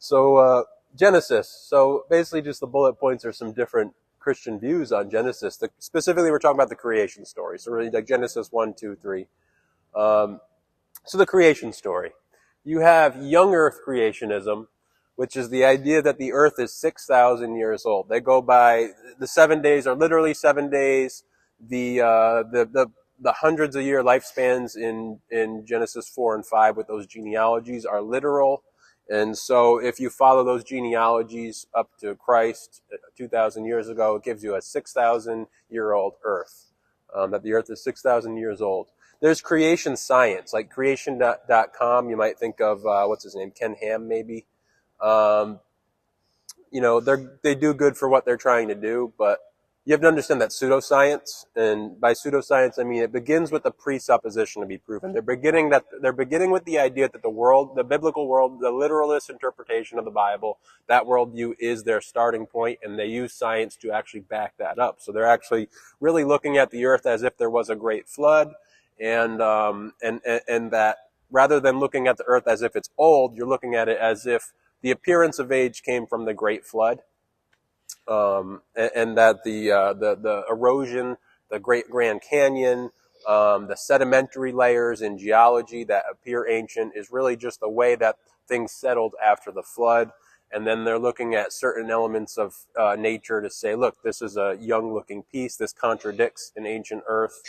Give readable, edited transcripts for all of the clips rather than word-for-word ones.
So Genesis. So basically just the bullet points are some different Christian views on Genesis. Specifically, we're talking about the creation story. So really like Genesis 1, 2, 3. So the creation story. You have young earth creationism, which is the idea that the earth is 6,000 years old. They go by, the 7 days are literally 7 days. The hundreds of year lifespans in Genesis 4 and 5 with those genealogies are literal. And so if you follow those genealogies up to Christ 2,000 years ago, it gives you a 6,000-year-old earth, that the earth is 6,000 years old. There's creation science, like creation.com. You might think of, what's his name, Ken Ham, maybe. They do good for what they're trying to do, but you have to understand that pseudoscience, and by pseudoscience I mean it begins with the presupposition to be proven. They're beginning with the idea that the world, the biblical world, the literalist interpretation of the Bible, that worldview is their starting point, and they use science to actually back that up. So they're actually really looking at the earth as if there was a great flood, and that rather than looking at the earth as if it's old, you're looking at it as if the appearance of age came from the great flood. And that the erosion, the Great Grand Canyon, the sedimentary layers in geology that appear ancient is really just the way that things settled after the flood. And then they're looking at certain elements of nature to say, look, this is a young-looking piece. This contradicts an ancient Earth.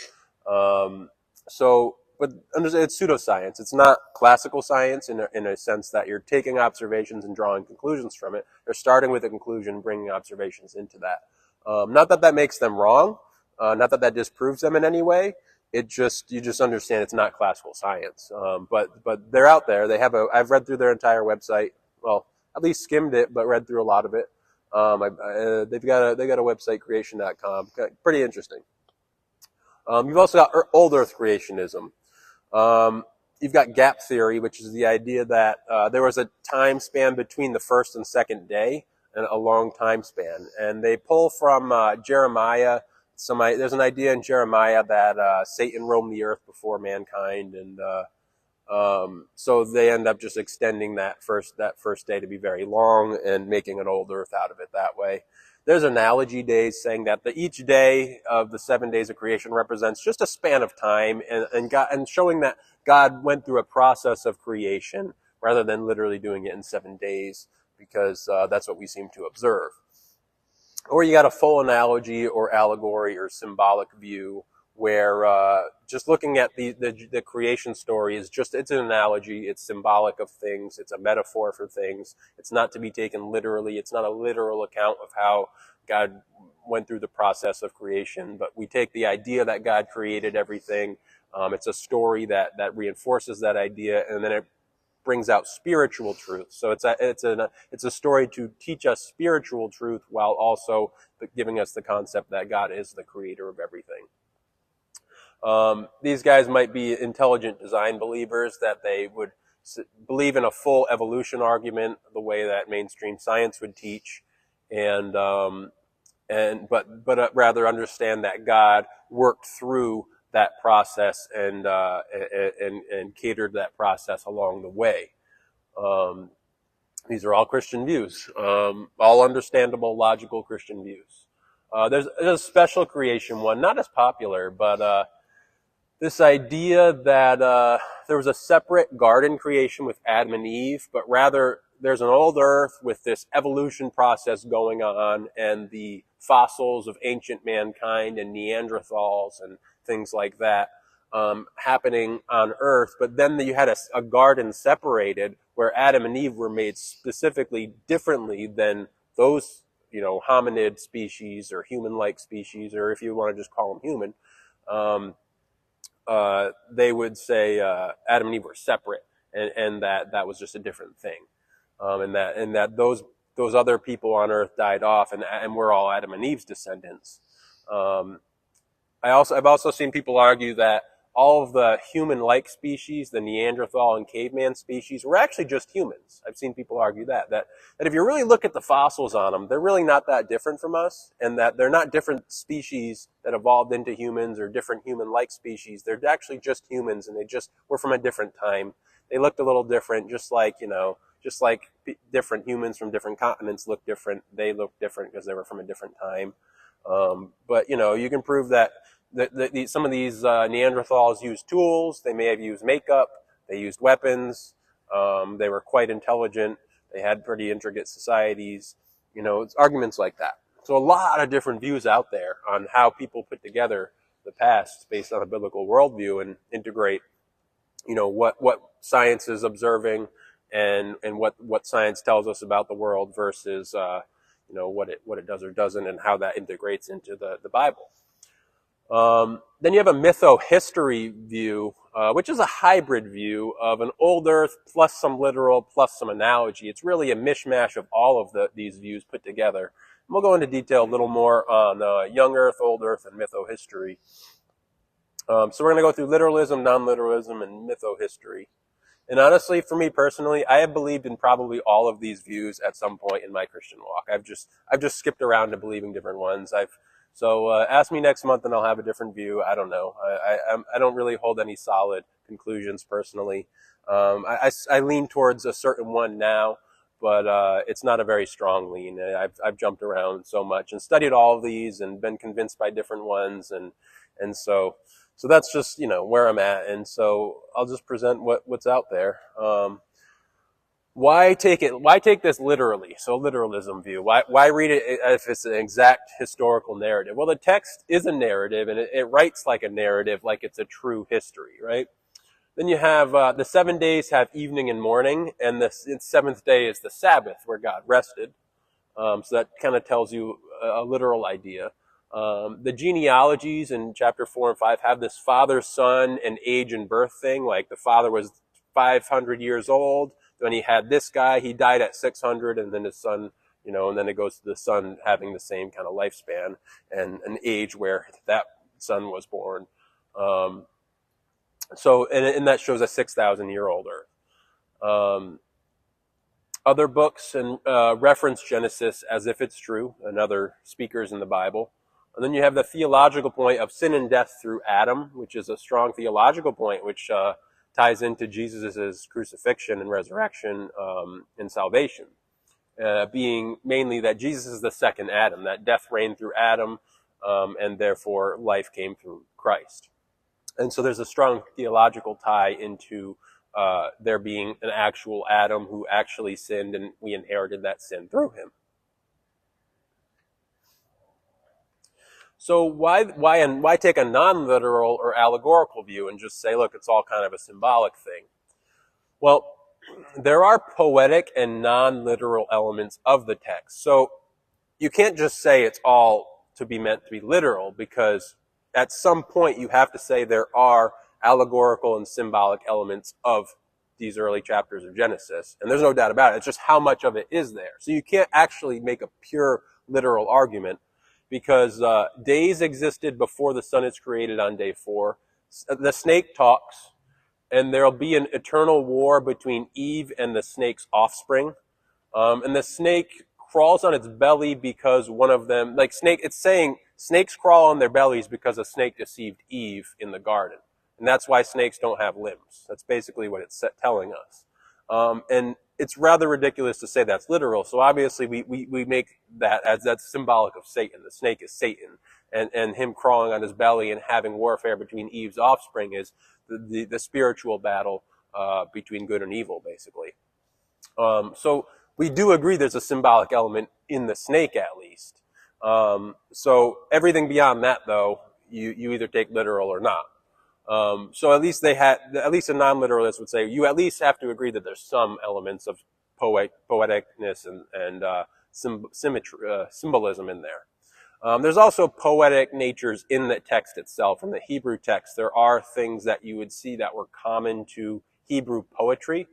But understand, it's pseudoscience. It's not classical science in a sense that you're taking observations and drawing conclusions from it. They're starting with a conclusion, bringing observations into that. Not that that makes them wrong. Not that that disproves them in any way. You just understand it's not classical science. But they're out there. I've read through their entire website. Well, at least skimmed it, but read through a lot of it. They've got a website, creation.com. Pretty interesting. You've also got old Earth creationism. You've got gap theory, which is the idea that there was a time span between the first and second day, and a long time span. And they pull from Jeremiah. There's an idea in Jeremiah that Satan roamed the earth before mankind, and so they end up just extending that first day to be very long and making an old earth out of it that way. There's analogy days saying that each day of the 7 days of creation represents just a span of time, and showing that God went through a process of creation rather than literally doing it in 7 days, because that's what we seem to observe. Or you got a full analogy or allegory or symbolic view where just looking at the creation story it's an analogy, it's symbolic of things, it's a metaphor for things, it's not to be taken literally, it's not a literal account of how God went through the process of creation, but we take the idea that God created everything, it's a story that reinforces that idea, and then it brings out spiritual truth. So it's a story to teach us spiritual truth while also giving us the concept that God is the creator of everything. These guys might be intelligent design believers, that they would believe in a full evolution argument the way that mainstream science would teach, but rather understand that God worked through that process and catered that process along the way. These are all Christian views, all understandable, logical Christian views. There's a special creation one, not as popular, but this idea that there was a separate garden creation with Adam and Eve, but rather there's an old earth with this evolution process going on, and the fossils of ancient mankind and Neanderthals and things like that happening on earth. But then you had a garden separated where Adam and Eve were made specifically differently than those, hominid species or human-like species, or if you want to just call them human. They would say Adam and Eve were separate, and that was just a different thing, and that those other people on Earth died off, and we're all Adam and Eve's descendants. I've also seen people argue that all of the human-like species, the Neanderthal and caveman species, were actually just humans. I've seen people argue that if you really look at the fossils on them, they're really not that different from us, and that they're not different species that evolved into humans or different human-like species. They're actually just humans, and they just were from a different time. They looked a little different, just like, just like different humans from different continents look different. They look different because they were from a different time. But you can prove that some of these Neanderthals used tools. They may have used makeup. They used weapons. They were quite intelligent. They had pretty intricate societies. It's arguments like that. So a lot of different views out there on how people put together the past based on a biblical worldview and integrate, what science is observing and what science tells us about the world versus, what it does or doesn't and how that integrates into the Bible. Then you have a mytho-history view, which is a hybrid view of an old earth plus some literal plus some analogy. It's really a mishmash of all of these views put together. And we'll go into detail a little more on young earth, old earth, and mytho-history. So we're going to go through literalism, non-literalism, and mytho-history. And honestly, for me personally, I have believed in probably all of these views at some point in my Christian walk. I've just skipped around to believing different ones. So ask me next month and I'll have a different view. I don't know. I don't really hold any solid conclusions personally. I lean towards a certain one now, but it's not a very strong lean. I've jumped around so much and studied all of these and been convinced by different ones, and so that's just where I'm at. And so I'll just present what's out there. Why take this literally? So literalism view. Why read it if it's an exact historical narrative? Well, the text is a narrative, and it writes like a narrative, like it's a true history, right? Then you have the 7 days have evening and morning, and the seventh day is the Sabbath, where God rested. So that kind of tells you a literal idea. The genealogies in chapter 4 and 5 have this father, son, and age and birth thing. Like the father was 500 years old. When he had this guy, he died at 600, and then his son, and then it goes to the son having the same kind of lifespan and an age where that son was born. So that shows a 6,000-year-old earth. Other books and reference Genesis as if it's true, and other speakers in the Bible. And then you have the theological point of sin and death through Adam, which is a strong theological point, which ties into Jesus' crucifixion and resurrection and salvation, being mainly that Jesus is the second Adam, that death reigned through Adam, and therefore life came through Christ. And so there's a strong theological tie into there being an actual Adam who actually sinned, and we inherited that sin through him. So why take a non-literal or allegorical view and just say, look, it's all kind of a symbolic thing? Well, there are poetic and non-literal elements of the text. So you can't just say it's all to be meant to be literal, because at some point you have to say there are allegorical and symbolic elements of these early chapters of Genesis. And there's no doubt about it. It's just how much of it is there. So you can't actually make a pure literal argument, because days existed before the sun is created on day 4. The snake talks, and there'll be an eternal war between Eve and the snake's offspring. And the snake crawls on its belly because one of them, it's saying snakes crawl on their bellies because a snake deceived Eve in the garden. And that's why snakes don't have limbs. That's basically what it's telling us. And it's rather ridiculous to say that's literal. So obviously we make that as that's symbolic of Satan. The snake is Satan. And him crawling on his belly and having warfare between Eve's offspring is the spiritual battle between good and evil, basically. So we do agree there's a symbolic element in the snake, at least. So everything beyond that, though, you either take literal or not. So at least a non-literalist would say you at least have to agree that there's some elements of poeticness and symbolism in there. There's also poetic natures in the text itself. In the Hebrew text, there are things that you would see that were common to Hebrew poetry.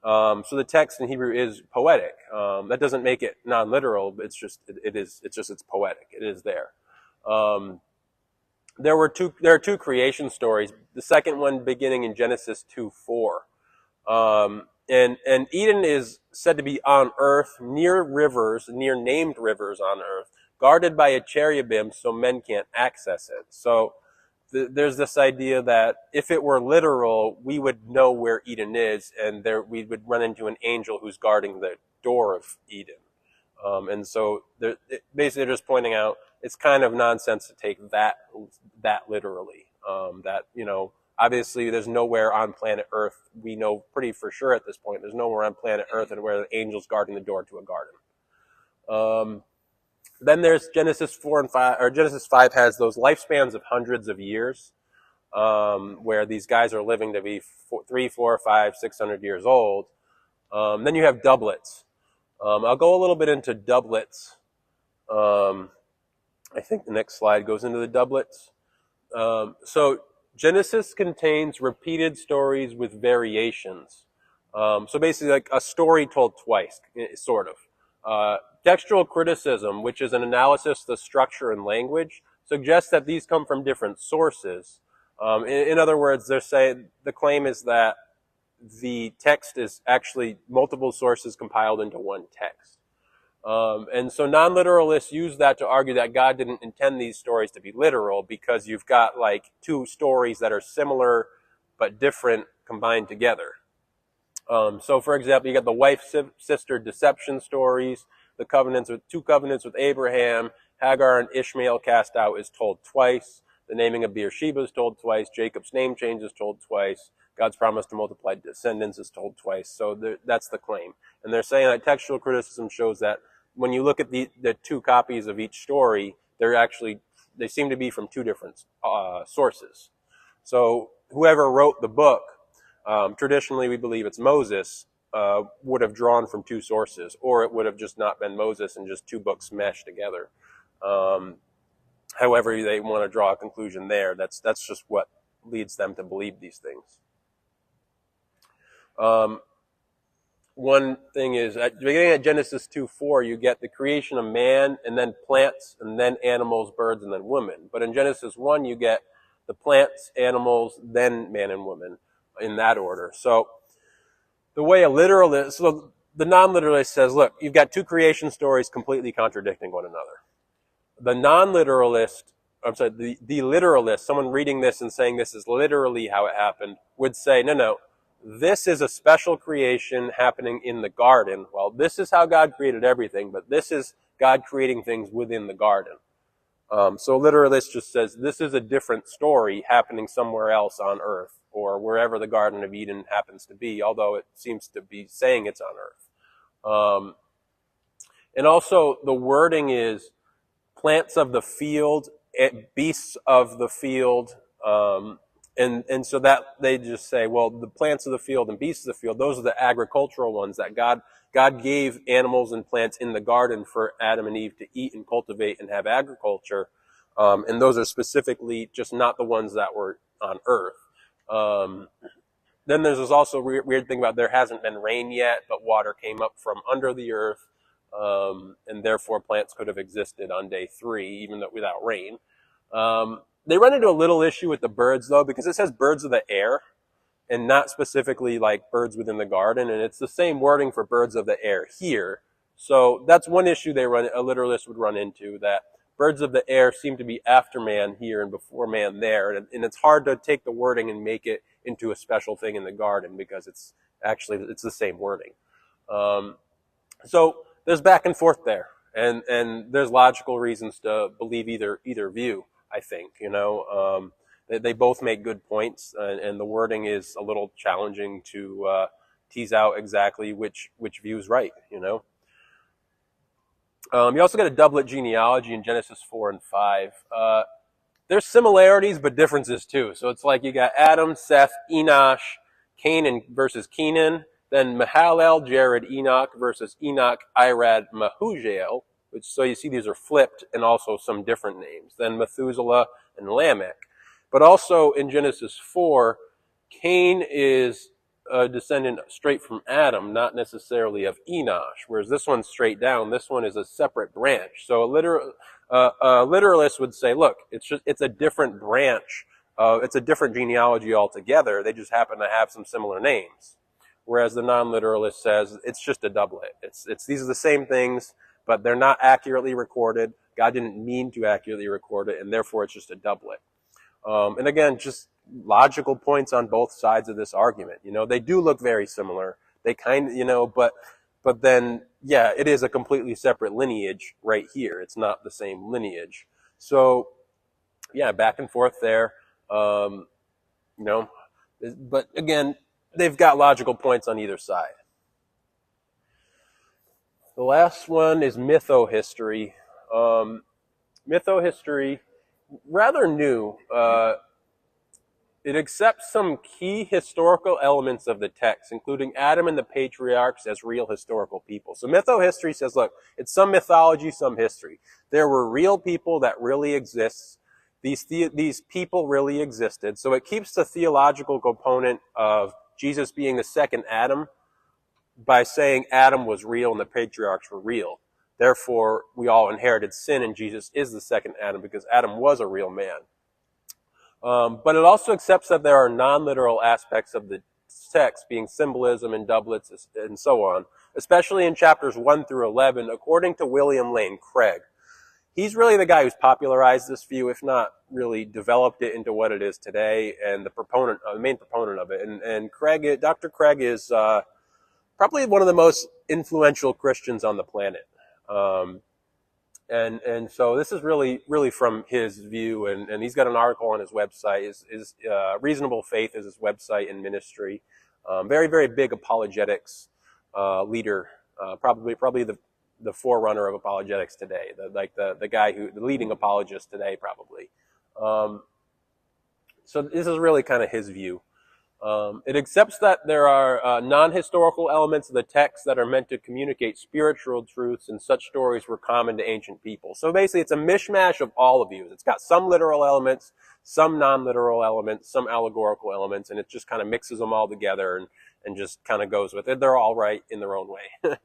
So the text in Hebrew is poetic. That doesn't make it non-literal. It's just it's poetic. It is there. There are two creation stories. The second one beginning in Genesis 2:4. And Eden is said to be on earth, near named rivers on earth, guarded by a cherubim so men can't access it. So there's this idea that if it were literal, we would know where Eden is, and we would run into an angel who's guarding the door of Eden. And so basically they're just pointing out it's kind of nonsense to take that literally. That, obviously there's nowhere on planet Earth, we know pretty for sure at this point, there's nowhere on planet Earth and where the angel's guarding the door to a garden. Then there's Genesis 4 and 5, or Genesis 5 has those lifespans of hundreds of years, where these guys are living to be 3, 4, 5, 600 years old. Then you have doublets. I'll go a little bit into doublets. I think the next slide goes into the doublets. So Genesis contains repeated stories with variations. So basically like a story told twice, sort of. Textual criticism, which is an analysis of the structure and language, suggests that these come from different sources. In other words, they're saying the claim is that the text is actually multiple sources compiled into one text. And so non-literalists use that to argue that God didn't intend these stories to be literal because you've got like two stories that are similar but different combined together. So for example, you got the wife-sister deception stories, the two covenants with Abraham, Hagar and Ishmael cast out is told twice. The naming of Beersheba is told twice. Jacob's name change is told twice. God's promise to multiply descendants is told twice. So that's the claim. And they're saying that textual criticism shows that when you look at the two copies of each story, they seem to be from two different sources. So whoever wrote the book, traditionally we believe it's Moses, would have drawn from two sources, or it would have just not been Moses and just two books meshed together. However they want to draw a conclusion there, that's just what leads them to believe these things. One thing is, beginning at Genesis 2:4, you get the creation of man, and then plants, and then animals, birds, and then women. But in Genesis 1, you get the plants, animals, then man and woman, in that order. So the way a literalist, so the non-literalist says, look, you've got two creation stories completely contradicting one another. The non-literalist, the literalist, someone reading this and saying this is literally how it happened, would say, no, this is a special creation happening in the garden. Well, this is how God created everything, but this is God creating things within the garden. So a literalist just says this is a different story happening somewhere else on earth, or wherever the Garden of Eden happens to be, although it seems to be saying it's on earth. And also the wording is plants of the field, beasts of the field, and so that they just say, well, the plants of the field and beasts of the field, those are the agricultural ones that God gave animals and plants in the garden for Adam and Eve to eat and cultivate and have agriculture. And those are specifically just not the ones that were on earth. Then there's this also weird thing about there hasn't been rain yet, but water came up from under the earth, and therefore plants could have existed on day 3, even though without rain. They run into a little issue with the birds, though, because it says birds of the air, and not specifically like birds within the garden, and it's the same wording for birds of the air here. So that's one issue a literalist would run into, that birds of the air seem to be after man here and before man there, and it's hard to take the wording and make it into a special thing in the garden because it's the same wording. So there's back and forth there, and there's logical reasons to believe either view, I think. They both make good points, and the wording is a little challenging to tease out exactly which view is right. You also get a doublet genealogy in Genesis 4 and 5. There's similarities but differences too. So it's like you got Adam, Seth, Enosh, Cain versus Kenan, then Mahalalel, Jared, Enoch versus Enoch, Irad, Mahujael, so you see these are flipped and also some different names. Then Methuselah and Lamech. But also in Genesis 4, Cain is a descendant straight from Adam, not necessarily of Enosh, whereas this one's straight down. This one is a separate branch. So a literalist would say, look, it's a different branch. It's a different genealogy altogether. They just happen to have some similar names. Whereas the non-literalist says it's just a doublet. These are the same things, but they're not accurately recorded. God didn't mean to accurately record it, and therefore it's just a doublet. And again, just logical points on both sides of this argument. They do look very similar. They but then, yeah, it is a completely separate lineage right here. It's not the same lineage. So, yeah, back and forth there. Um, you know, but again, they've got logical points on either side. The last one is mytho-history. Mytho-history, rather new. It accepts some key historical elements of the text, including Adam and the patriarchs as real historical people. So mytho-history says, look, it's some mythology, some history. There were real people that really exist. These people really existed. So it keeps the theological component of Jesus being the second Adam by saying Adam was real and the patriarchs were real. Therefore, we all inherited sin, and Jesus is the second Adam because Adam was a real man. But it also accepts that there are non-literal aspects of the text, being symbolism and doublets and so on, especially in chapters 1 through 11, according to William Lane Craig. He's really the guy who's popularized this view, if not really developed it into what it is today, and the main proponent of it. And Dr. Craig is probably one of the most influential Christians on the planet. And so this is really from his view, and he's got an article on his website. His Reasonable Faith is his website and ministry. Very, very big apologetics leader, probably the forerunner of apologetics today, the guy the leading apologist today, probably. So this is really kind of his view. It accepts that there are non-historical elements of the text that are meant to communicate spiritual truths, and such stories were common to ancient people. So basically, it's a mishmash of all of views. It's got some literal elements, some non-literal elements, some allegorical elements, and it just kind of mixes them all together and just kind of goes with it. They're all right in their own way.